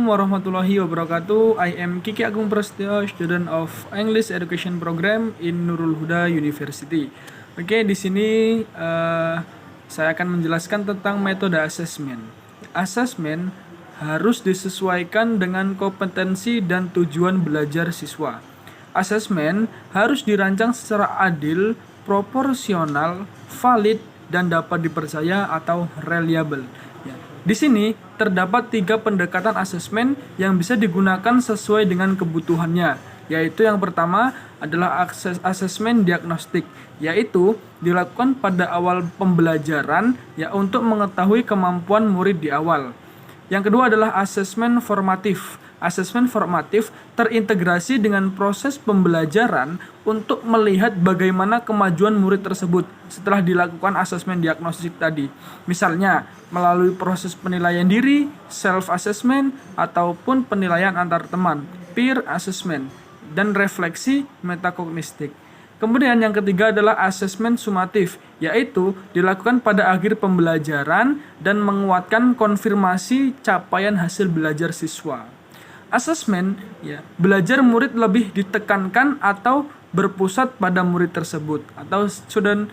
Warahmatullahi wabarakatuh. I am Kiki Agung Prasetyo, student of English Education Program in Nurul Huda University. Oke, di sini saya akan menjelaskan tentang metode asesmen. Asesmen harus disesuaikan dengan kompetensi dan tujuan belajar siswa. Asesmen harus dirancang secara adil, proporsional, valid, dan dapat dipercaya atau reliable. Di sini terdapat 3 pendekatan asesmen yang bisa digunakan sesuai dengan kebutuhannya, yaitu yang pertama adalah asesmen diagnostik, yaitu dilakukan pada awal pembelajaran untuk mengetahui kemampuan murid di awal. Yang kedua adalah asesmen formatif. Asesmen formatif terintegrasi dengan proses pembelajaran untuk melihat bagaimana kemajuan murid tersebut setelah dilakukan asesmen diagnostik tadi. Misalnya, melalui proses penilaian diri, self-assessment, ataupun penilaian antar teman, peer assessment, dan refleksi metakognistik. Kemudian yang ketiga adalah asesmen sumatif, yaitu dilakukan pada akhir pembelajaran dan menguatkan konfirmasi capaian hasil belajar siswa. Asesmen, belajar murid lebih ditekankan atau berpusat pada murid tersebut atau student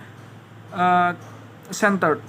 centered.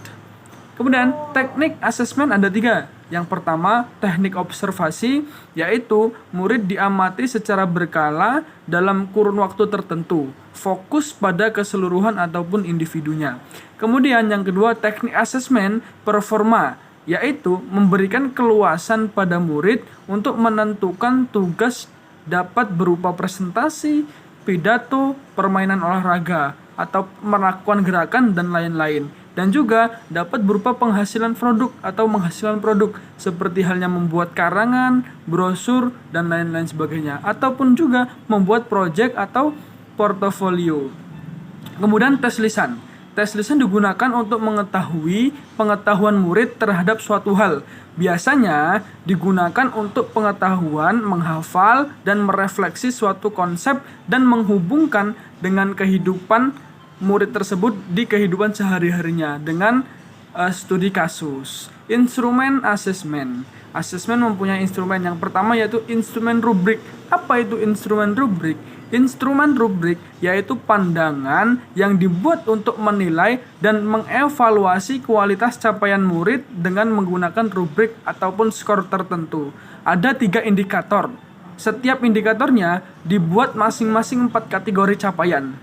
Kemudian teknik asesmen ada 3. Yang pertama, teknik observasi, yaitu murid diamati secara berkala dalam kurun waktu tertentu, fokus pada keseluruhan ataupun individunya. Kemudian yang kedua, teknik asesmen performa, yaitu memberikan keluasan pada murid untuk menentukan tugas dapat berupa presentasi, pidato, permainan olahraga, atau melakukan gerakan dan lain-lain. Dan juga dapat berupa penghasilan produk atau menghasilkan produk seperti halnya membuat karangan, brosur, dan lain-lain sebagainya. Ataupun juga membuat proyek atau portofolio. Kemudian tes lisan. Tes lisan digunakan untuk mengetahui pengetahuan murid terhadap suatu hal. Biasanya digunakan untuk pengetahuan, menghafal, dan merefleksi suatu konsep dan menghubungkan dengan kehidupan murid tersebut di kehidupan sehari-harinya dengan studi kasus. Instrumen asesmen. Asesmen mempunyai instrumen. Yang pertama yaitu instrumen rubrik. Apa itu instrumen rubrik? Instrumen rubrik yaitu pandangan yang dibuat untuk menilai dan mengevaluasi kualitas capaian murid dengan menggunakan rubrik ataupun skor tertentu. Ada 3 indikator. Setiap indikatornya dibuat masing-masing 4 kategori capaian.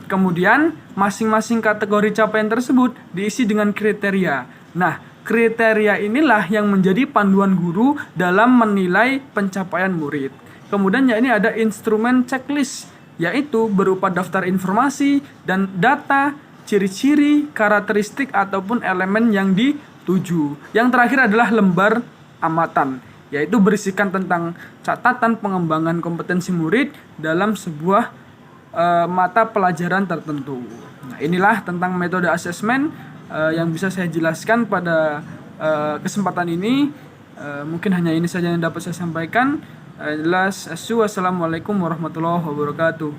Kemudian masing-masing kategori capaian tersebut diisi dengan kriteria. Nah, kriteria inilah yang menjadi panduan guru dalam menilai pencapaian murid. Kemudian ini ada instrumen checklist, yaitu berupa daftar informasi dan data, ciri-ciri, karakteristik ataupun elemen yang dituju. Yang terakhir adalah lembar amatan, yaitu berisikan tentang catatan pengembangan kompetensi murid dalam sebuah mata pelajaran tertentu. Nah, inilah tentang metode asesmen yang bisa saya jelaskan pada kesempatan ini. Mungkin hanya ini saja yang dapat saya sampaikan. Assalamualaikum warahmatullahi wabarakatuh.